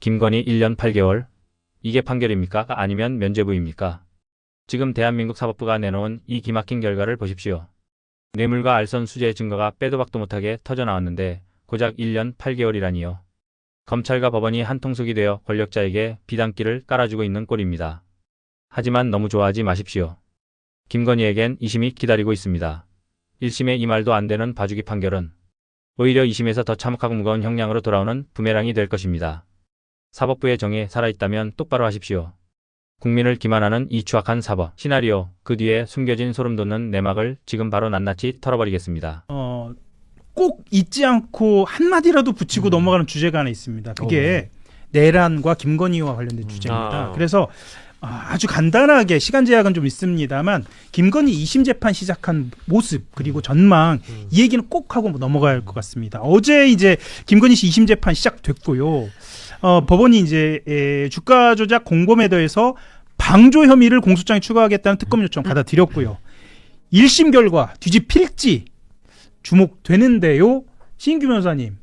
김건희 1년 8개월? 이게 판결입니까? 아니면 면죄부입니까? 지금 대한민국 사법부가 내놓은 이 기막힌 결과를 보십시오. 뇌물과 알선 수재 증거가 빼도 박도 못하게 터져나왔는데 고작 1년 8개월이라니요. 검찰과 법원이 한통속이 되어 권력자에게 비단길을 깔아주고 있는 꼴입니다. 하지만 너무 좋아하지 마십시오. 김건희에겐 2심이 기다리고 있습니다. 1심에 이 말도 안 되는 봐주기 판결은 오히려 2심에서 더 참혹하고 무거운 형량으로 돌아오는 부메랑이 될 것입니다. 사법부의 정에 살아있다면 똑바로 하십시오. 국민을 기만하는 이 추악한 사법 시나리오, 그 뒤에 숨겨진 소름돋는 내막을 지금 바로 낱낱이 털어버리겠습니다. 꼭 잊지 않고 한마디라도 붙이고 넘어가는 주제가 하나 있습니다. 그게 내란과 김건희와 관련된 주제입니다. 그래서 아주 간단하게 시간 제약은 좀 있습니다만 김건희 2심 재판 시작한 모습 그리고 전망 이 얘기는 꼭 하고 넘어가야 할 것 같습니다. 어제 이제 김건희 씨 2심 재판 시작됐고요. 법원이 이제 주가 조작 공범에 대해서 방조 혐의를 공소장에 추가하겠다는 특검 요청 받아들였고요. 1심 결과 뒤집힐지 주목되는데요. 신인규 변호사님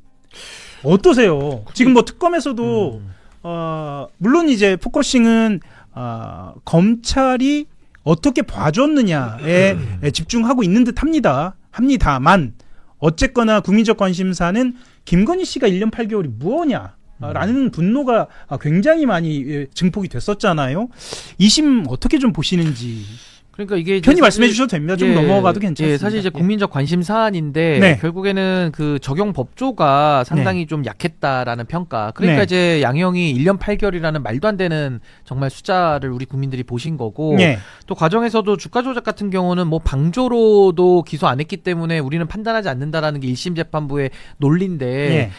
어떠세요? 지금 뭐 특검에서도 물론 이제 포커싱은 검찰이 어떻게 봐줬느냐에 집중하고 있는 듯 합니다만 어쨌거나 국민적 관심사는 김건희 씨가 1년 8개월이 무엇냐 라는 분노가 굉장히 많이 증폭이 됐었잖아요. 2심 어떻게 좀 보시는지 그러니까 이게 편히 말씀해 주셔도 됩니다. 좀 넘어가도 괜찮습니다. 사실 이제 국민적 관심 사안인데 결국에는 그 적용 법조가 상당히 좀 약했다라는 평가. 그러니까 이제 양형이 1년 8개월이라는 말도 안 되는 정말 숫자를 우리 국민들이 보신 거고 또 과정에서도 주가 조작 같은 경우는 뭐 방조로도 기소 안 했기 때문에 우리는 판단하지 않는다라는 게 1심 재판부의 논리인데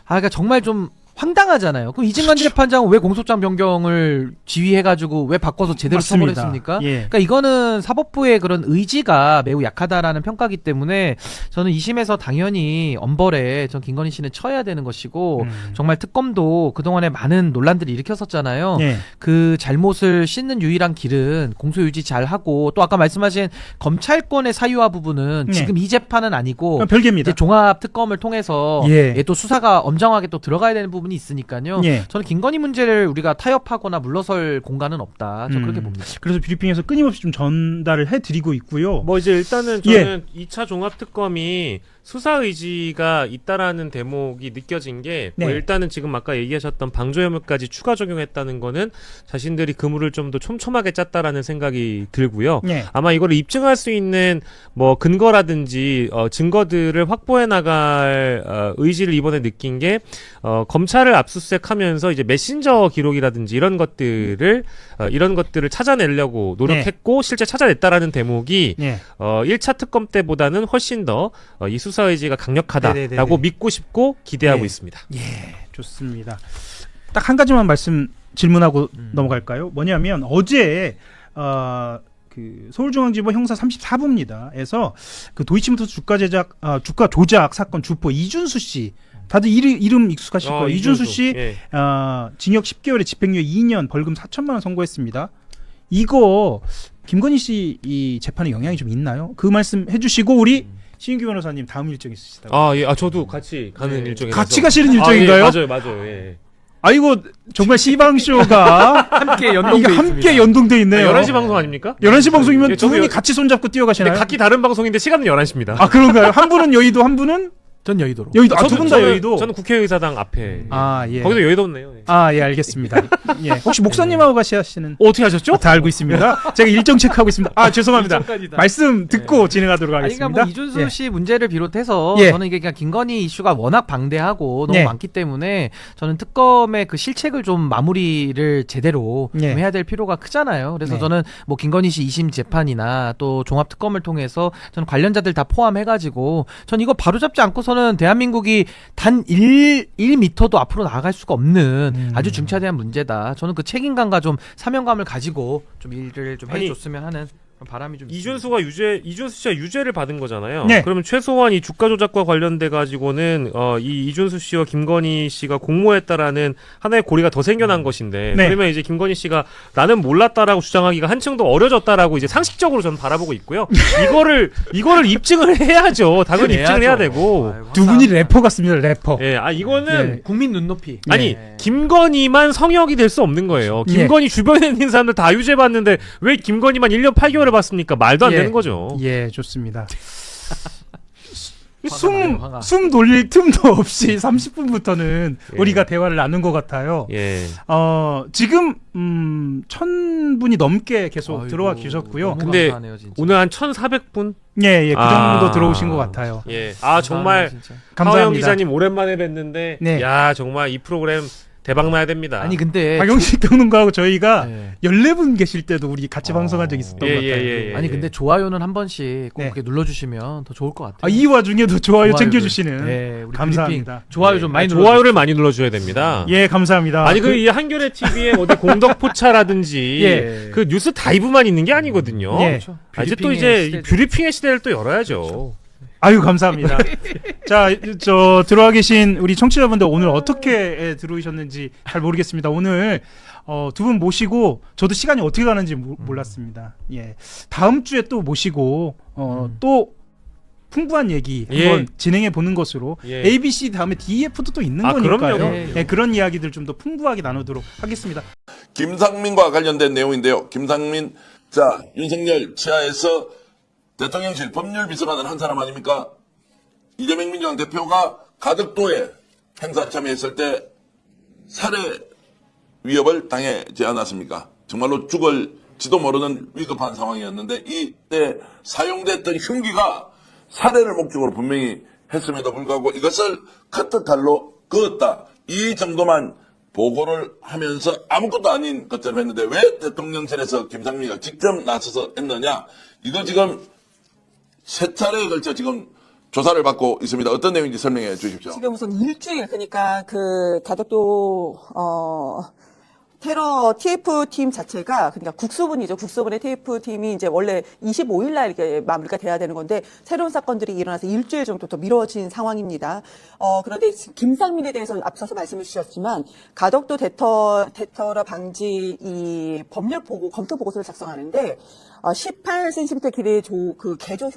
그러니까 정말 좀 황당하잖아요. 그럼 이진관 재판장은 왜 공소장 변경을 지휘해가지고 왜 바꿔서 제대로 처벌했습니까? 그러니까 이거는 사법부의 그런 의지가 매우 약하다라는 평가기 때문에 저는 2심에서 당연히 엄벌에 전 김건희 씨는 쳐야 되는 것이고 정말 특검도 그동안에 많은 논란들을 일으켰었잖아요. 그 잘못을 씻는 유일한 길은 공소유지 잘하고 또 아까 말씀하신 검찰권의 사유화 부분은 지금 이 재판은 아니고 별개입니다. 이제 종합 특검을 통해서 또 수사가 엄정하게 또 들어가야 되는 부분이 있으니까요. 저는 김건희 문제를 우리가 타협하거나 물러설 공간은 없다. 저 그렇게 봅니다. 그래서 브리핑에서 끊임없이 좀 전달을 해드리고 있고요. 뭐 이제 일단은 저는 2차 종합특검이 수사 의지가 있다라는 대목이 느껴진 게 뭐 일단은 지금 아까 얘기하셨던 방조 혐의까지 추가 적용했다는 거는 자신들이 그물을 좀 더 촘촘하게 짰다라는 생각이 들고요. 아마 이거를 입증할 수 있는 뭐 근거라든지 증거들을 확보해 나갈 의지를 이번에 느낀 게 검찰을 압수수색하면서 이제 메신저 기록이라든지 이런 것들을 찾아내려고 노력했고 실제 찾아냈다라는 대목이 1차 특검 때보다는 훨씬 더 이 수사 의지가 강력하다라고 믿고 싶고 기대하고 있습니다. 좋습니다. 딱 한 가지만 질문하고 넘어갈까요? 뭐냐면 어제 그 서울중앙지법 형사 34부입니다.에서 그 도이치모터스 주가 조작 사건 주포 이준수 씨 다들 이름 익숙하실 거예요. 이준수 씨 징역 10개월에 집행유예 2년 벌금 4천만 원 선고했습니다. 이거 김건희 씨 이 재판에 영향이 좀 있나요? 그 말씀 해주시고 우리 신인규 변호사님 다음 일정 있으시다고. 저도 같이 가는 일정이라서. 같이 가시는 일정인가요? 맞아요. 아이고 정말 시방쇼가 함께 연동돼 있네요. 11시 방송 아닙니까? 11시 방송이면 두 분이 같이 손잡고 뛰어가시나요? 각기 다른 방송인데 시간은 11시입니다. 아 그런가요? 한 분은 여의도, 한 분은? 전 여의도로. 두 분 다 여의도? 저는 국회의사당 앞에. 예. 거기도 여의도 없네요. 알겠습니다. 혹시 목사님하고 가시는? 어떻게 하셨죠? 다 알고 있습니다. 제가 일정 체크하고 있습니다. 죄송합니다. 말씀 듣고 진행하도록 하겠습니다. 그러니까 뭐 이준수 씨 문제를 비롯해서 저는 이게 그냥 김건희 이슈가 워낙 방대하고 너무 많기 때문에 저는 특검의 그 실책을 좀 마무리를 제대로 좀 해야 될 필요가 크잖아요. 그래서 저는 뭐 김건희 씨 2심 재판이나 또 종합 특검을 통해서 저는 관련자들 다 포함해가지고 전 이거 바로잡지 않고서는 대한민국이 단 1m도 앞으로 나아갈 수가 없는 아주 중차대한 문제다. 저는 그 책임감과 좀 사명감을 가지고 좀 일을 좀 해줬으면 하는. 바람이 좀 이준수 씨가 유죄를 받은 거잖아요. 네. 그러면 최소한 이 주가 조작과 관련돼 가지고는 이 이준수 씨와 김건희 씨가 공모했다라는 하나의 고리가 더 생겨난 것인데 네. 그러면 이제 김건희 씨가 나는 몰랐다라고 주장하기가 한층 더 어려졌다라고 이제 상식적으로 저는 바라보고 있고요. 이거를 입증을 해야죠. 당연히 입증을 해야 되고. 두 분이 래퍼 같습니다. 래퍼. 예, 이거는 네. 국민 눈높이. 아니 네. 김건희만 성역이 될 수 없는 거예요. 김건희 주변에 있는 사람들 다 유죄 받는데 왜 김건희만 1년 8개월을 받습니까? 말도 안 예. 되는 거죠. 예, 좋습니다. 화가 나요, 화가. 숨 돌릴 틈도 없이 30분부터는 예. 우리가 대화를 나눈 것 같아요. 예. 지금 1,000분이 넘게 계속 아이고, 들어와 계셨고요. 너무 근데 감사하네요, 진짜. 오늘 한 1,400분? 예, 예, 그 아. 정도 들어오신 것 같아요. 예. 감사합니다, 정말 진짜. 감사합니다. 하영 기자님 오랜만에 뵀는데 네. 야, 정말 이 프로그램 대박 나야 됩니다. 아니 근데 박영식 평론가하고 저희가 네. 14분 계실 때도 우리 같이 방송한 적이 있었던 예, 것 같아요. 예. 아니 근데 좋아요는 한 번씩 꼭 네. 이렇게 눌러주시면 더 좋을 것 같아요. 이 와중에도 좋아요 좋아요를. 챙겨주시는 네, 우리 감사합니다. 브리핑 좋아요 좀 많이 눌러. 좋아요를 많이 눌러줘야 됩니다. 예, 감사합니다. 아니 이 한겨레 TV에 어디 공덕포차라든지 예. 그 뉴스 다이브만 있는 게 아니거든요. 예. 그렇죠. 이제 또 뷰리핑의 이제 시대죠. 뷰리핑의 시대를 또 열어야죠. 아유, 감사합니다. 자, 들어와 계신 우리 청취자분들 오늘 어떻게 들어오셨는지 잘 모르겠습니다. 오늘 두 분 모시고 저도 시간이 어떻게 가는지 몰랐습니다. 예. 다음 주에 또 모시고 또 풍부한 얘기 예. 한번 진행해 보는 것으로 예. ABC 다음에 DF도 또 있는 거니까요. 그럼요. 예, 그런 이야기들 좀 더 풍부하게 나누도록 하겠습니다. 김상민과 관련된 내용인데요. 김상민, 자, 윤석열 치하에서 대통령실 법률비서관을 한 사람 아닙니까? 이재명 민주당 대표가 가덕도에 행사 참여했을 때 살해 위협을 당하지 않았습니까? 정말로 죽을지도 모르는 위급한 상황이었는데 이때 사용됐던 흉기가 살해를 목적으로 분명히 했음에도 불구하고 이것을 커터칼로 그었다. 이 정도만 보고를 하면서 아무것도 아닌 것처럼 했는데 왜 대통령실에서 김상민이가 직접 나서서 했느냐? 이거 지금 세 차례에 걸쳐 지금 조사를 받고 있습니다. 어떤 내용인지 설명해 주십시오. 지금 우선 일주일, 그러니까 그 가덕도 테러 TF팀 자체가, 그러니까 국수본이죠. 국수본의 TF팀이 이제 원래 25일 날 이렇게 마무리가 돼야 되는 건데 새로운 사건들이 일어나서 일주일 정도 더 미뤄진 상황입니다. 그런데 김상민에 대해서 앞서서 말씀을 주셨지만 가덕도 대터러 방지 이 법률 보고 검토 보고서를 작성하는데 18cm 길이의 그 개조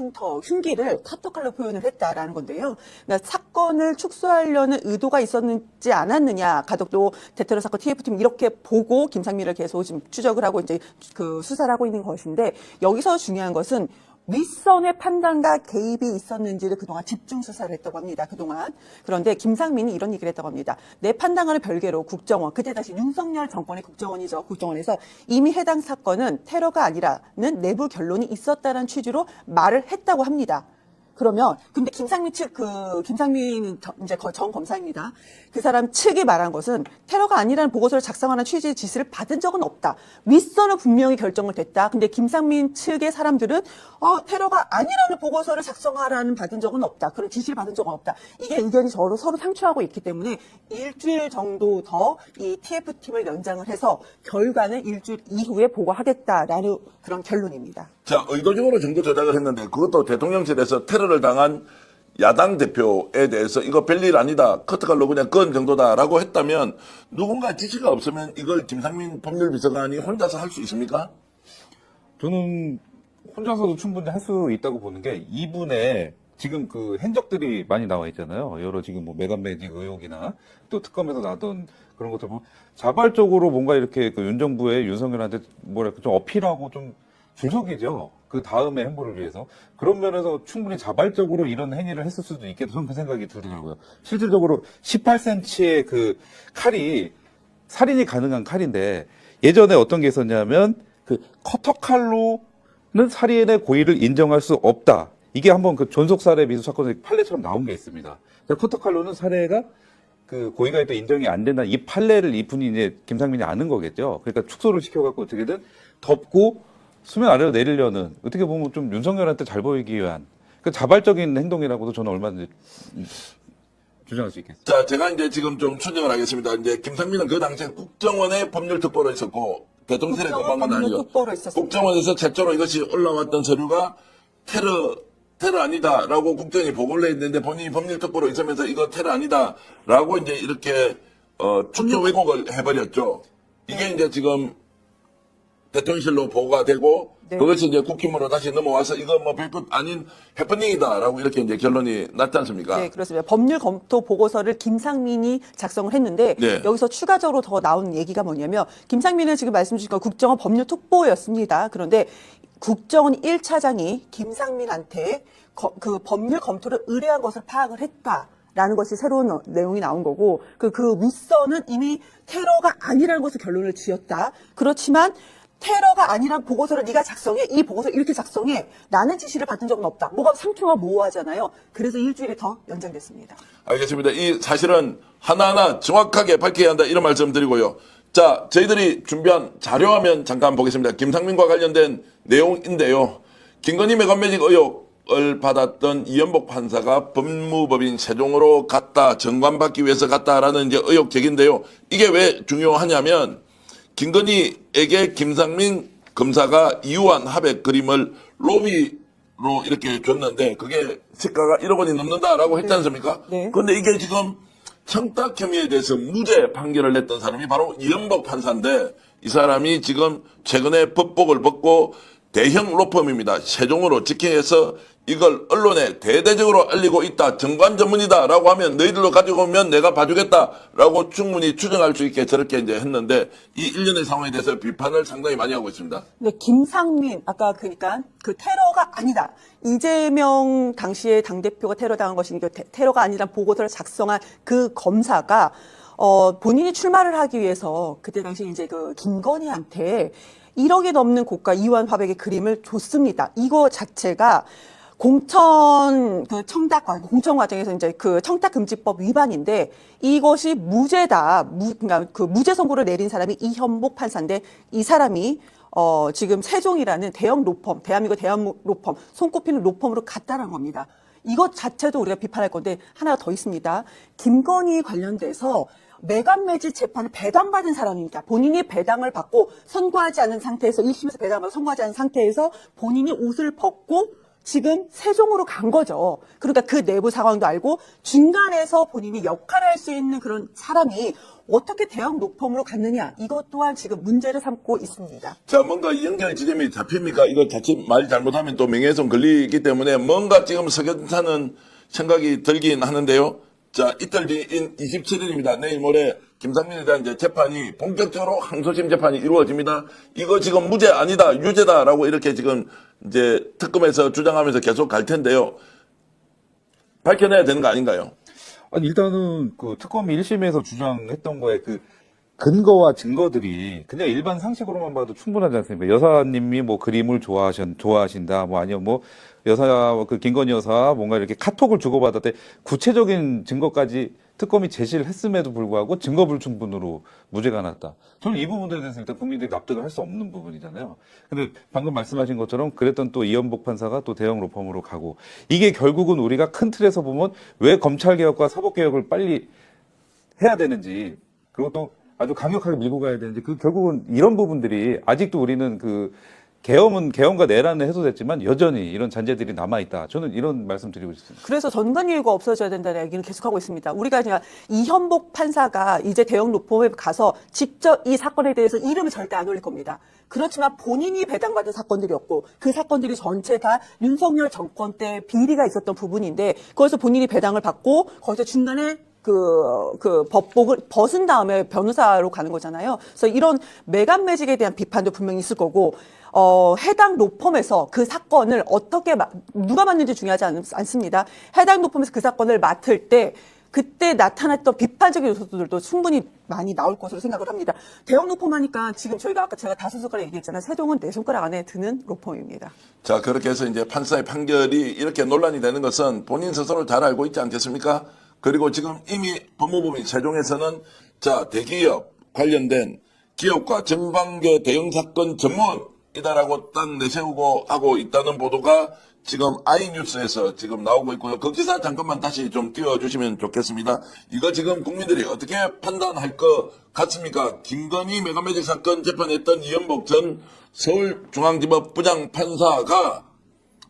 흉기를 카터칼로 표현을 했다라는 건데요. 그러니까 사건을 축소하려는 의도가 있었는지 않았느냐, 가덕도 대테러 사건 TF팀 이렇게 보고 김상민을 계속 지금 추적을 하고 이제 그 수사를 하고 있는 것인데, 여기서 중요한 것은 윗선의 판단과 개입이 있었는지를 그동안 집중 수사를 했다고 합니다. 그동안. 그런데 김상민이 이런 얘기를 했다고 합니다. 내 판단과는 별개로 국정원, 그때 다시 윤석열 정권의 국정원이죠. 국정원에서 이미 해당 사건은 테러가 아니라는 내부 결론이 있었다는 취지로 말을 했다고 합니다. 그러면 근데 김상민 이제 전 검사입니다. 그 사람 측이 말한 것은 테러가 아니라는 보고서를 작성하는 취지의 지시를 받은 적은 없다. 윗선은 분명히 결정을 됐다. 근데 김상민 측의 사람들은 테러가 아니라는 보고서를 작성하라는 받은 적은 없다. 그런 지시를 받은 적은 없다. 이게 의견이 서로 상충하고 있기 때문에 일주일 정도 더 이 TF팀을 연장을 해서 결과는 일주일 이후에 보고하겠다라는 그런 결론입니다. 자, 의도적으로 정보 조작을 했는데 그것도 대통령실에서 테러를 당한 야당 대표에 대해서 이거 별일 아니다. 커트칼로 그냥 그건 정도다라고 했다면 누군가 지시가 없으면 이걸 김상민 법률비서관이 혼자서 할 수 있습니까? 저는 혼자서도 충분히 할 수 있다고 보는 게 이분의 지금 그 행적들이 많이 나와 있잖아요. 여러 지금 뭐 메간 매직 의혹이나 또 특검에서 나던 그런 것들 보면 자발적으로 뭔가 이렇게 그 윤 정부의 윤석열한테 뭐랄까 좀 어필하고 좀 줄석이죠. 그 다음의 행보를 위해서. 그런 면에서 충분히 자발적으로 이런 행위를 했을 수도 있겠다. 저는 그 생각이 들더라고요. 실질적으로 18cm의 그 칼이 살인이 가능한 칼인데 예전에 어떤 게 있었냐면 그 커터칼로는 살인의 고의를 인정할 수 없다. 이게 한번 그 존속살해 미수 사건의 판례처럼 나온 게 있습니다. 커터칼로는 살해가 그 고의가 또 인정이 안 된다. 이 판례를 이분이 이제 김상민이 아는 거겠죠. 그러니까 축소를 시켜갖고 어떻게든 덮고 수면 아래로 내리려는 어떻게 보면 좀 윤석열한테 잘 보이기 위한 그 자발적인 행동이라고도 저는 얼마든지 주장할 수 있겠습니다. 자, 제가 이제 지금 좀 추정을 하겠습니다. 이제 김상민은 그 당시에 국정원의 법률특보로 있었고 대통령실에 국정원 금방은 아니죠. 법률특보로 있었습니다. 국정원에서 최초로 이것이 올라왔던 서류가 테러 아니다라고 국정원이 보고를 했는데 본인이 법률특보로 있으면서 이거 테러 아니다라고 이제 이렇게 추측 왜곡을 해버렸죠. 이게 이제 지금 대통령실로 보고가 되고 네. 그것이 이제 국힘으로 다시 넘어와서 이거 뭐 별것 아닌 해프닝이다라고 이렇게 이제 결론이 났지 않습니까? 네, 그렇습니다. 법률 검토 보고서를 김상민이 작성을 했는데 네. 여기서 추가적으로 더 나온 얘기가 뭐냐면 김상민은 지금 말씀 주신 거 국정원 법률특보였습니다. 그런데 국정원 1차장이 김상민한테 그 법률 검토를 의뢰한 것을 파악을 했다라는 것이 새로운 내용이 나온 거고 그 윗선은 이미 테러가 아니라는 것을 결론을 지었다. 그렇지만 테러가 아니란 보고서를 네가 작성해. 이 보고서를 이렇게 작성해. 나는 지시를 받은 적은 없다. 뭐가 상투가 모호하잖아요. 그래서 일주일이 더 연장됐습니다. 알겠습니다. 이 사실은 하나하나 정확하게 밝혀야 한다 이런 말씀 드리고요. 자, 저희들이 준비한 자료화면 잠깐 보겠습니다. 김상민과 관련된 내용인데요. 김건희 메간매직 의혹을 받았던 이현복 판사가 법무법인 세종으로 갔다, 정관받기 위해서 갔다라는 이제 의혹 제기인데요. 이게 왜 중요하냐면 김건희에게 김상민 검사가 이유한 합의 그림을 로비로 이렇게 줬는데 그게 시가가 1억 원이 넘는다라고 했지 않습니까? 네. 그런데 이게 지금 청탁 혐의에 대해서 무죄 판결을 냈던 사람이 바로 이현복 판사인데 이 사람이 지금 최근에 법복을 벗고 대형 로펌입니다. 세종으로 직행해서 이걸 언론에 대대적으로 알리고 있다. 정관 전문이다라고 하면 너희들로 가지고 오면 내가 봐주겠다라고 충분히 추정할 수 있게 저렇게 이제 했는데 이 일련의 상황에 대해서 비판을 상당히 많이 하고 있습니다. 근데 김상민 아까 그러니까 그 테러가 아니다. 이재명 당시에 당대표가 테러당한 것이니까 테러가 아니란 보고서를 작성한 그 검사가 본인이 출마를 하기 위해서 그때 당시 이제 그 김건희한테 1억이 넘는 고가 이완 화백의 그림을 줬습니다. 이거 자체가 공천 그 청탁 공천 과정에서 이제 그 청탁금지법 위반인데 이것이 무죄다. 그러니까 그 무죄 선고를 내린 사람이 이현복 판사인데 이 사람이 지금 세종이라는 대형 로펌, 대한민국 대형 로펌, 손꼽히는 로펌으로 갔다는 겁니다. 이것 자체도 우리가 비판할 건데 하나 더 있습니다. 김건희 관련돼서 매간매직 재판을 배당받은 사람입니다. 본인이 배당을 받고 선고하지 않은 상태에서 1심에서 배당을 받고 선고하지 않은 상태에서 본인이 옷을 벗고 지금 세종으로 간 거죠. 그러니까 그 내부 상황도 알고 중간에서 본인이 역할을 할 수 있는 그런 사람이 어떻게 대형 로펌으로 갔느냐. 이것 또한 지금 문제를 삼고 있습니다. 자, 뭔가 연결 지점이 잡힙니까? 이거 자칫 말 잘못하면 또 명예훼손 걸리기 때문에 뭔가 지금 석연찮은 생각이 들긴 하는데요. 자, 이틀 뒤인 27일입니다. 내일 모레 김상민에 대한 이제 재판이 본격적으로 항소심 재판이 이루어집니다. 이거 지금 무죄 아니다, 유죄다라고 이렇게 지금 이제 특검에서 주장하면서 계속 갈 텐데요. 밝혀내야 되는 거 아닌가요? 아니, 일단은 그 특검이 1심에서 주장했던 거에 그 근거와 증거들이 그냥 일반 상식으로만 봐도 충분하지 않습니까? 여사님이 뭐 그림을 좋아하신다, 뭐 아니면 뭐 그 김건희 여사와 뭔가 이렇게 카톡을 주고받았대 구체적인 증거까지 특검이 제시를 했음에도 불구하고 증거 불충분으로 무죄가 났다. 저는 이 부분에 대해서 일단 국민들이 납득을 할 수 없는 부분이잖아요. 근데 방금 말씀하신 것처럼 그랬던 또 이현복 판사가 또 대형 로펌으로 가고 이게 결국은 우리가 큰 틀에서 보면 왜 검찰개혁과 사법개혁을 빨리 해야 되는지 그리고 또 아주 강력하게 밀고 가야 되는지 그 결국은 이런 부분들이 아직도 우리는 그 계엄과 내란을 해도 됐지만 여전히 이런 잔재들이 남아있다. 저는 이런 말씀 드리고 싶습니다. 그래서 전관유예가 없어져야 된다는 얘기는 계속하고 있습니다. 우리가 그냥 이현복 판사가 이제 대형 로펌에 가서 직접 이 사건에 대해서 이름을 절대 안 올릴 겁니다. 그렇지만 본인이 배당받은 사건들이었고 그 사건들이 전체 다 윤석열 정권 때 비리가 있었던 부분인데 거기서 본인이 배당을 받고 거기서 중간에 그 법복을 벗은 다음에 변호사로 가는 거잖아요. 그래서 이런 매간매직에 대한 비판도 분명히 있을 거고, 해당 로펌에서 그 사건을 어떻게, 누가 맡는지 중요하지 않습니다. 해당 로펌에서 그 사건을 맡을 때, 그때 나타났던 비판적인 요소들도 충분히 많이 나올 것으로 생각을 합니다. 대형 로펌 하니까 지금 저희가 아까 제가 5손가락 얘기했잖아요. 세종은 4손가락 안에 드는 로펌입니다. 자, 그렇게 해서 이제 판사의 판결이 이렇게 논란이 되는 것은 본인 스스로 잘 알고 있지 않겠습니까? 그리고 지금 이미 법무법인 세종에서는 자, 대기업 관련된 기업과 정관계 대형 사건 전문이다라고 딱 내세우고 하고 있다는 보도가 지금 아이뉴스에서 지금 나오고 있고요. 그 기사 잠깐만 다시 좀 띄워주시면 좋겠습니다. 이거 지금 국민들이 어떻게 판단할 것 같습니까? 김건희 메가매직 사건 재판했던 이현복 전 서울중앙지법 부장판사가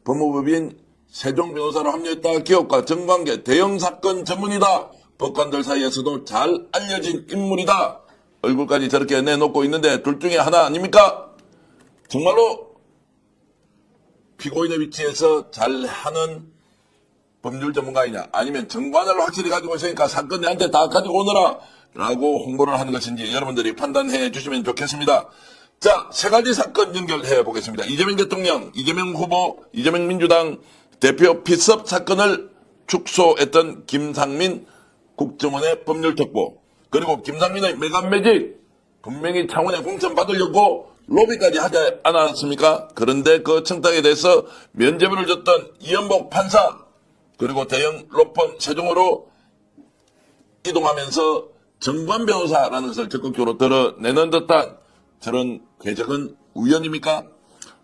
법무법인 세종 변호사로 합류했다. 기업과 정관계 대형 사건 전문이다. 법관들 사이에서도 잘 알려진 인물이다. 얼굴까지 저렇게 내놓고 있는데 둘 중에 하나 아닙니까? 정말로 피고인의 위치에서 잘하는 법률 전문가이냐, 아니면 정관을 확실히 가지고 있으니까 사건 내한테 다 가지고 오너라 라고 홍보를 하는 것인지 여러분들이 판단해 주시면 좋겠습니다. 자, 세 가지 사건 연결해 보겠습니다. 이재명 대통령, 이재명 후보, 이재명 민주당 대표 피습 사건을 축소했던 김상민 국정원의 법률특보, 그리고 김상민의 메가매직 분명히 차원의 공천 받으려고 로비까지 하지 않았습니까? 그런데 그 청탁에 대해서 면죄부를 줬던 이현복 판사, 그리고 대형 로펌 세종으로 이동하면서 정관 변호사라는 것을 적극적으로 드러내는 듯한 저런 궤적은 우연입니까?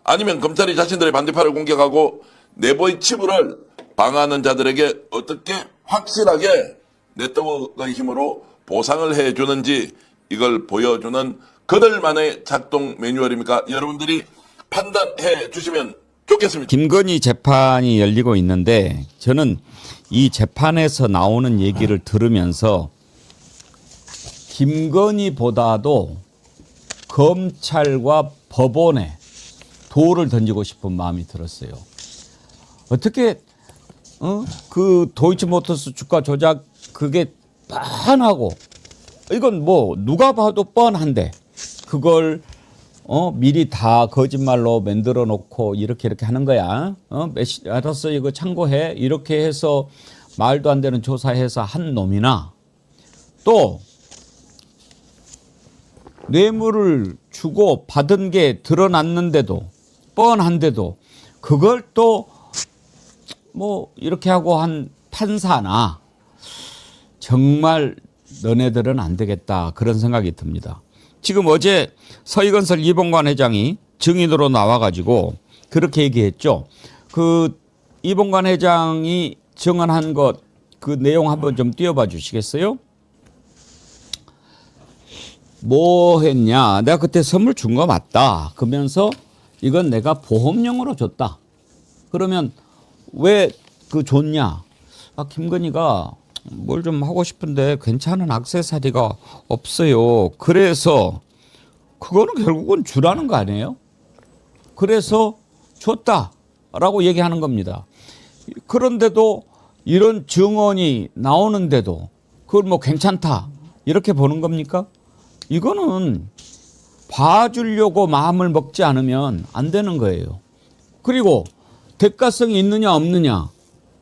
아니면 검찰이 자신들의 반대파를 공격하고 내부의 치부를 방어하는 자들에게 어떻게 확실하게 네트워크의 힘으로 보상을 해주는지, 이걸 보여주는 그들만의 작동 매뉴얼입니까? 여러분들이 판단해 주시면 좋겠습니다. 김건희 재판이 열리고 있는데 저는 이 재판에서 나오는 얘기를 들으면서 김건희보다도 검찰과 법원에 돌을 던지고 싶은 마음이 들었어요. 어떻게 그 도이치모터스 주가 조작 그게 뻔하고, 이건 뭐 누가 봐도 뻔한데 그걸 미리 다 거짓말로 만들어 놓고 이렇게 하는 거야. 알았어, 이거 참고해. 이렇게 해서 말도 안 되는 조사해서 한 놈이나, 또 뇌물을 주고 받은 게 드러났는데도, 뻔한데도 그걸 또 뭐 이렇게 하고 한 판사나, 정말 너네들은 안 되겠다, 그런 생각이 듭니다. 지금 어제 서희건설 이봉관 회장이 증인으로 나와가지고 그렇게 얘기했죠. 그 이봉관 회장이 증언한 것, 그 내용 한번 좀 띄워봐 주시겠어요? 뭐 했냐? 내가 그때 선물 준 거 맞다. 그러면서 이건 내가 보험용으로 줬다. 그러면 왜 그 줬냐? 김건희가 뭘 좀 하고 싶은데 괜찮은 액세서리가 없어요. 그래서 그거는 결국은 주라는 거 아니에요? 그래서 줬다라고 얘기하는 겁니다. 그런데도 이런 증언이 나오는데도 그걸 뭐 괜찮다 이렇게 보는 겁니까? 이거는 봐주려고 마음을 먹지 않으면 안 되는 거예요. 그리고 대가성이 있느냐 없느냐,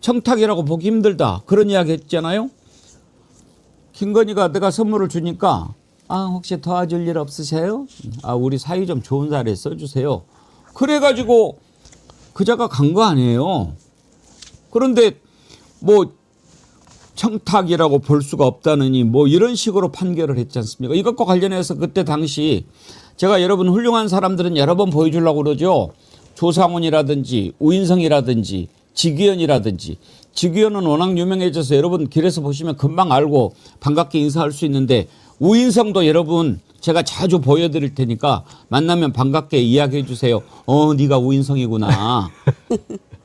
청탁이라고 보기 힘들다, 그런 이야기 했잖아요. 김건희가 내가 선물을 주니까 혹시 도와줄 일 없으세요? 우리 사이 좀 좋은 자리에 써주세요. 그래가지고 그자가 간 거 아니에요. 그런데 뭐 청탁이라고 볼 수가 없다느니 뭐 이런 식으로 판결을 했지 않습니까? 이것과 관련해서 그때 당시 제가 여러분 훌륭한 사람들은 여러 번 보여주려고 그러죠. 조상훈이라든지 우인성이라든지 지귀현이라든지. 지귀현은 워낙 유명해져서 여러분 길에서 보시면 금방 알고 반갑게 인사할 수 있는데, 우인성도 여러분 제가 자주 보여드릴 테니까 만나면 반갑게 이야기해 주세요. 네가 우인성이구나.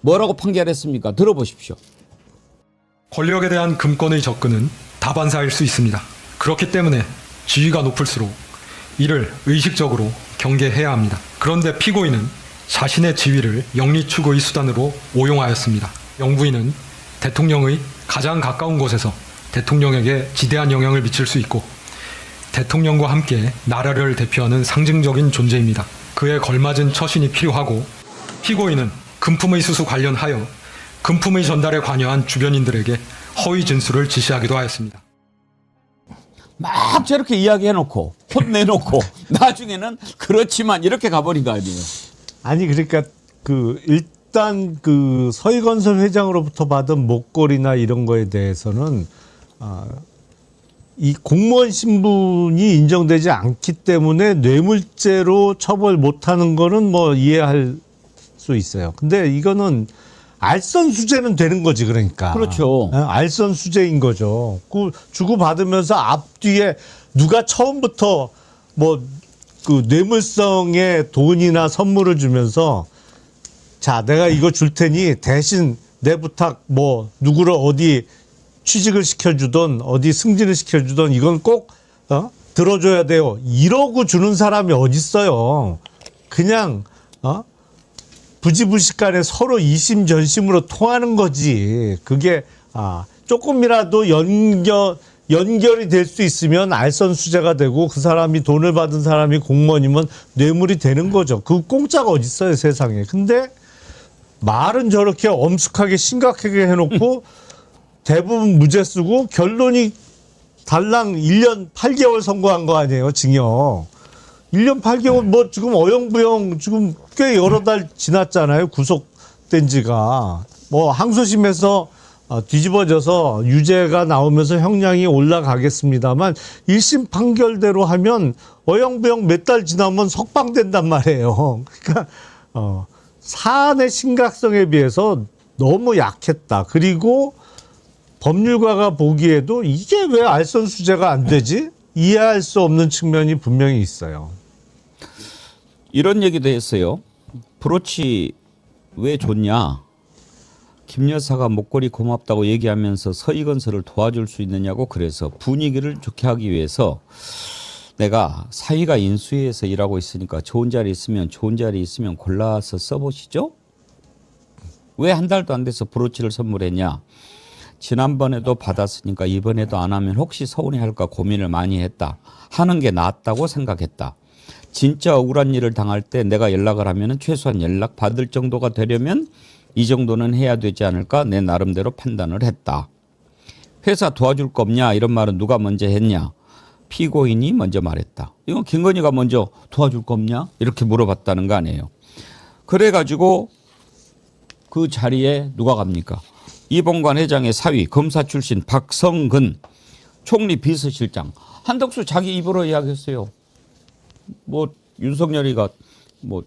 뭐라고 판결했습니까? 들어보십시오. 권력에 대한 금권의 접근은 다반사일 수 있습니다. 그렇기 때문에 지위가 높을수록 이를 의식적으로 경계해야 합니다. 그런데 피고인은 자신의 지위를 영리 추구의 수단으로 오용하였습니다. 영부인은 대통령의 가장 가까운 곳에서 대통령에게 지대한 영향을 미칠 수 있고 대통령과 함께 나라를 대표하는 상징적인 존재입니다. 그에 걸맞은 처신이 필요하고, 피고인은 금품의 수수 관련하여 금품의 전달에 관여한 주변인들에게 허위 진술을 지시하기도 하였습니다. 막 저렇게 이야기해놓고 혼내놓고 나중에는 그렇지만 이렇게 가버린 거 아니에요. 아니 그러니까 일단 서희건설 회장으로부터 받은 목걸이나 이런 거에 대해서는 이 공무원 신분이 인정되지 않기 때문에 뇌물죄로 처벌 못하는 거는 뭐 이해할 수 있어요. 근데 이거는 알선수재는 되는 거지 그러니까. 그렇죠. 알선수재인 거죠. 그 주고받으면서 앞뒤에 누가 처음부터 뭐 그 뇌물성의 돈이나 선물을 주면서 자 내가 이거 줄 테니 대신 내 부탁 뭐 누구를 어디 취직을 시켜주던 어디 승진을 시켜주던 이건 꼭 들어줘야 돼요. 이러고 주는 사람이 어딨어요. 그냥 부지불식간에 서로 이심전심으로 통하는 거지. 그게 조금이라도 연결이 될 수 있으면 알선수재가 되고 그 사람이 돈을 받은 사람이 공무원이면 뇌물이 되는 거죠. 그 공짜가 어딨어요 세상에. 근데 말은 저렇게 엄숙하게 심각하게 해놓고 대부분 무죄 쓰고 결론이 달랑 1년 8개월 선고한 거 아니에요 징역. 1년 8개월 뭐 지금 어영부영 지금 꽤 여러 달 지났잖아요. 구속된 지가. 뭐 항소심에서 뒤집어져서 유죄가 나오면서 형량이 올라가겠습니다만 1심 판결대로 하면 어영부영 몇 달 지나면 석방된단 말이에요. 그러니까 사안의 심각성에 비해서 너무 약했다. 그리고 법률가가 보기에도 이게 왜 알선수재가 안 되지? 이해할 수 없는 측면이 분명히 있어요. 이런 얘기도 했어요. 브로치 왜 줬냐? 김 여사가 목걸이 고맙다고 얘기하면서 서희건설을 도와줄 수 있느냐고 그래서 분위기를 좋게 하기 위해서 내가 사위가 인수위에서 일하고 있으니까 좋은 자리 있으면 골라서 써보시죠? 왜 한 달도 안 돼서 브로치를 선물했냐? 지난번에도 받았으니까 이번에도 안 하면 혹시 서운해할까 고민을 많이 했다. 하는 게 낫다고 생각했다. 진짜 억울한 일을 당할 때 내가 연락을 하면 최소한 연락 받을 정도가 되려면 이 정도는 해야 되지 않을까 내 나름대로 판단을 했다. 회사 도와줄 거 없냐 이런 말은 누가 먼저 했냐. 피고인이 먼저 말했다. 이건 김건희가 먼저 도와줄 거 없냐 이렇게 물어봤다는 거 아니에요. 그래가지고 그 자리에 누가 갑니까? 이봉관 회장의 사위 검사 출신 박성근 총리 비서실장 한덕수 자기 입으로 이야기했어요. 뭐 윤석열이가 뭐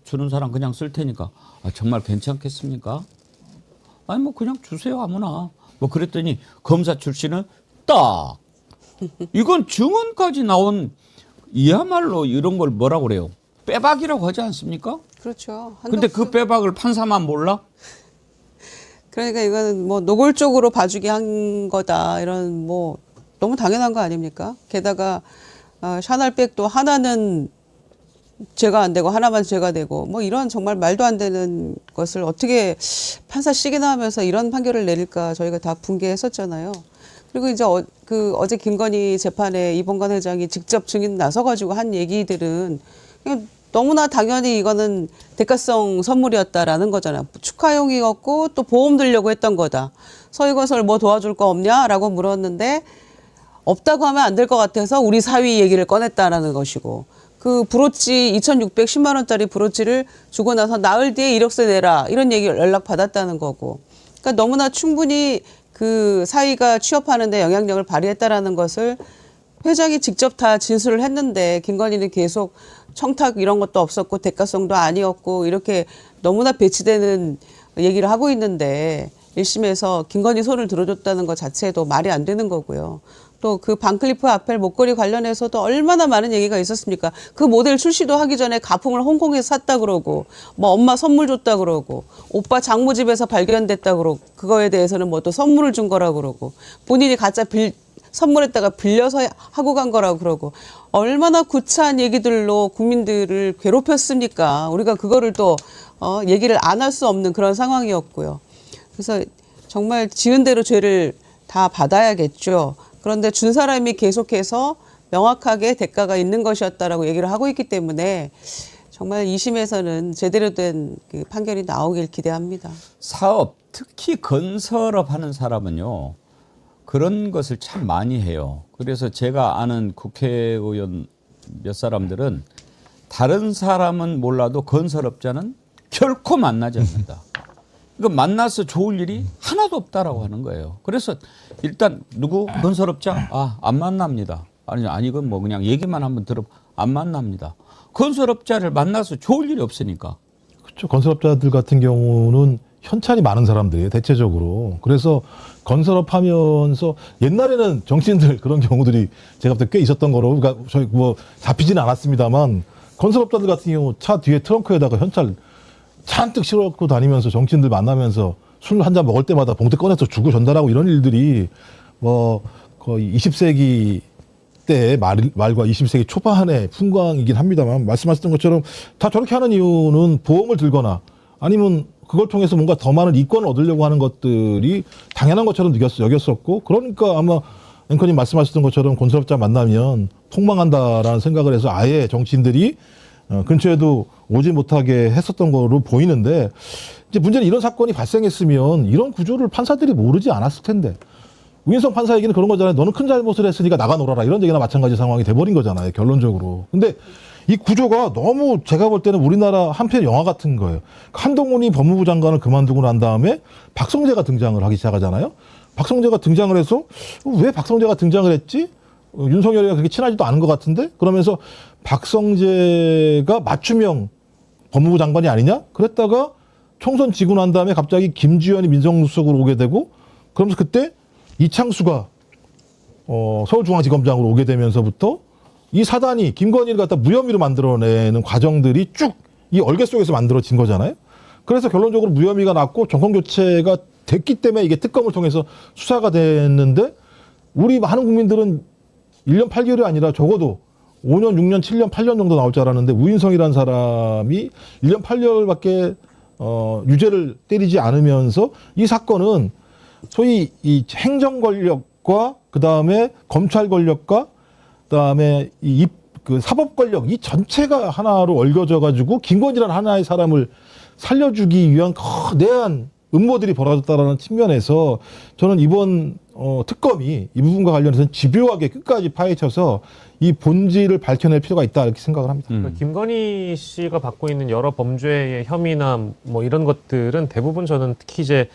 주는 사람 그냥 쓸 테니까 정말 괜찮겠습니까? 아니 뭐 그냥 주세요 아무나. 뭐 그랬더니 검사 출신은 딱 이건 증언까지 나온 이야말로 이런 걸 뭐라고 그래요? 빼박이라고 하지 않습니까? 그렇죠. 근데 그 빼박을 판사만 몰라? 그러니까 이거는 뭐 노골적으로 봐주기 한 거다 이런 뭐 너무 당연한 거 아닙니까? 게다가 샤넬백도 하나는 죄가 안 되고 하나만 죄가 되고 뭐 이런 정말 말도 안 되는 것을 어떻게 판사식이나 하면서 이런 판결을 내릴까 저희가 다 분개했었잖아요. 그리고 이제 어제 김건희 재판에 이봉관 회장이 직접 증인 나서가지고 한 얘기들은 그냥 너무나 당연히 이거는 대가성 선물이었다라는 거잖아요. 축하용이었고 또 보험 들려고 했던 거다. 서희건설 뭐 도와줄 거 없냐라고 물었는데 없다고 하면 안 될 것 같아서 우리 사위 얘기를 꺼냈다라는 것이고 그 브로치 2,610만 원짜리 브로치를 주고 나서 나흘 뒤에 이력서 내라 이런 얘기 연락 받았다는 거고 그러니까 너무나 충분히 그 사위가 취업하는 데 영향력을 발휘했다라는 것을 회장이 직접 다 진술을 했는데 김건희는 계속 청탁 이런 것도 없었고 대가성도 아니었고 이렇게 너무나 배치되는 얘기를 하고 있는데 1심에서 김건희 손을 들어줬다는 것 자체도 말이 안 되는 거고요. 또 그 반클리프 아펠 목걸이 관련해서도 얼마나 많은 얘기가 있었습니까? 그 모델 출시도 하기 전에 가품을 홍콩에서 샀다 그러고 뭐 엄마 선물 줬다 그러고 오빠 장모 집에서 발견됐다 그러고 그거에 대해서는 뭐 또 선물을 준 거라 그러고 본인이 가짜 선물했다가 빌려서 하고 간 거라고 그러고 얼마나 구차한 얘기들로 국민들을 괴롭혔습니까? 우리가 그거를 또 얘기를 안 할 수 없는 그런 상황이었고요. 그래서 정말 지은 대로 죄를 다 받아야겠죠. 그런데 준 사람이 계속해서 명확하게 대가가 있는 것이었다라고 얘기를 하고 있기 때문에 정말 2심에서는 제대로 된 그 판결이 나오길 기대합니다. 사업, 특히 건설업 하는 사람은요. 그런 것을 참 많이 해요. 그래서 제가 아는 국회의원 몇 사람들은 다른 사람은 몰라도 건설업자는 결코 만나지 않는다. 그러니까 만나서 좋을 일이 하나도 없다라고 하는 거예요. 그래서 일단 누구 건설업자 안 만납니다. 아니 이건 뭐 그냥 얘기만 한번 들어 안 만납니다. 건설업자를 만나서 좋을 일이 없으니까. 그렇죠. 건설업자들 같은 경우는 현찰이 많은 사람들이에요, 대체적으로. 그래서 건설업 하면서 옛날에는 정치인들 그런 경우들이 제가 볼 때 꽤 있었던 거로, 그러니까 저희 뭐 잡히지는 않았습니다만 건설업자들 같은 경우 차 뒤에 트렁크에다가 현찰 잔뜩 실어놓고 다니면서 정치인들 만나면서 술 한 잔 먹을 때마다 봉투 꺼내서 주고 전달하고 이런 일들이 뭐 거의 20세기 때의 말과 20세기 초반의 풍광이긴 합니다만 말씀하셨던 것처럼 다 저렇게 하는 이유는 보험을 들거나 아니면 그걸 통해서 뭔가 더 많은 이권을 얻으려고 하는 것들이 당연한 것처럼 여겼었고 그러니까 아마 앵커님 말씀하셨던 것처럼 건설업자 만나면 폭망한다라는 생각을 해서 아예 정치인들이 근처에도 오지 못하게 했었던 거로 보이는데 이제 문제는 이런 사건이 발생했으면 이런 구조를 판사들이 모르지 않았을 텐데 우인성 판사 얘기는 그런 거잖아요. 너는 큰 잘못을 했으니까 나가 놀아라 이런 얘기나 마찬가지 상황이 돼버린 거잖아요. 결론적으로. 근데 이 구조가 너무 제가 볼 때는 우리나라 한편 영화 같은 거예요. 한동훈이 법무부 장관을 그만두고 난 다음에 박성재가 등장을 하기 시작하잖아요. 박성재가 등장을 해서 왜 박성재가 등장을 했지? 윤석열이가 그렇게 친하지도 않은 것 같은데? 그러면서 박성재가 맞춤형 법무부 장관이 아니냐? 그랬다가 총선 지고 난 다음에 갑자기 김주현이 민정수석으로 오게 되고 그러면서 그때 이창수가 서울중앙지검장으로 오게 되면서부터 이 사단이 김건희를 갖다 무혐의로 만들어내는 과정들이 쭉 이 얼개 속에서 만들어진 거잖아요. 그래서 결론적으로 무혐의가 났고 정권교체가 됐기 때문에 이게 특검을 통해서 수사가 됐는데 우리 많은 국민들은 1년 8개월이 아니라 적어도 5년, 6년, 7년, 8년 정도 나올 줄 알았는데 우인성이라는 사람이 1년 8개월밖에 유죄를 때리지 않으면서 이 사건은 소위 이 행정 권력과 그 다음에 검찰 권력과 그 다음에 그 사법 권력 이 전체가 하나로 얽혀져 가지고 김건희라는 하나의 사람을 살려주기 위한 거대한 음모들이 벌어졌다라는 측면에서 저는 이번 특검이 이 부분과 관련해서는 집요하게 끝까지 파헤쳐서 이 본질을 밝혀낼 필요가 있다 이렇게 생각을 합니다. 김건희 씨가 받고 있는 여러 범죄의 혐의나 뭐 이런 것들은 대부분 저는 특히 이제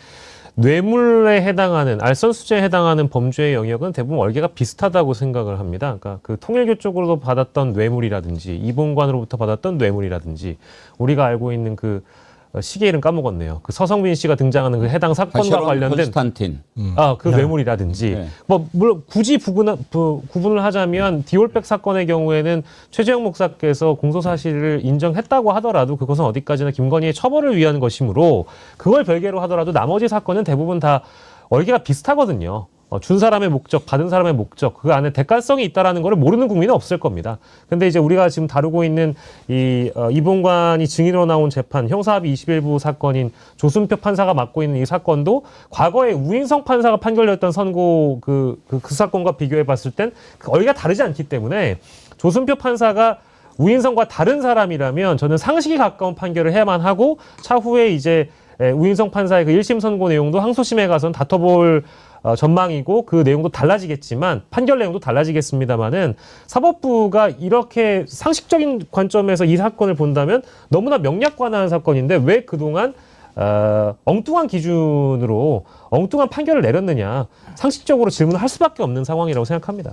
뇌물에 해당하는 알선수재에 해당하는 범죄의 영역은 대부분 얼개가 비슷하다고 생각을 합니다. 그러니까 그 통일교 쪽으로도 받았던 뇌물이라든지 이봉관으로부터 받았던 뇌물이라든지 우리가 알고 있는 그 시계 이름 까먹었네요. 그 서성민 씨가 등장하는 그 해당 사건과 관련된 콘스탄틴. 그 뇌물이라든지 뭐 물론 굳이 구분을 하자면 디올백 사건의 경우에는 최재형 목사께서 공소 사실을 인정했다고 하더라도 그것은 어디까지나 김건희의 처벌을 위한 것이므로 그걸 별개로 하더라도 나머지 사건은 대부분 다 얼개가 비슷하거든요. 준 사람의 목적, 받은 사람의 목적, 그 안에 대가성이 있다라는 걸 모르는 국민은 없을 겁니다. 근데 이제 우리가 지금 다루고 있는 이봉관이 증인으로 나온 재판, 형사합의 21부 사건인 조순표 판사가 맡고 있는 이 사건도 과거에 우인성 판사가 판결했던 선고 그 사건과 비교해 봤을 땐 얼개가 다르지 않기 때문에 조순표 판사가 우인성과 다른 사람이라면 저는 상식에 가까운 판결을 해야만 하고 차후에 이제 우인성 판사의 그 1심 선고 내용도 항소심에 가서는 다퉈볼 전망이고 그 내용도 달라지겠지만 판결 내용도 달라지겠습니다만은 사법부가 이렇게 상식적인 관점에서 이 사건을 본다면 너무나 명약관화한 사건인데 왜 그동안 엉뚱한 기준으로 엉뚱한 판결을 내렸느냐 상식적으로 질문을 할 수밖에 없는 상황이라고 생각합니다.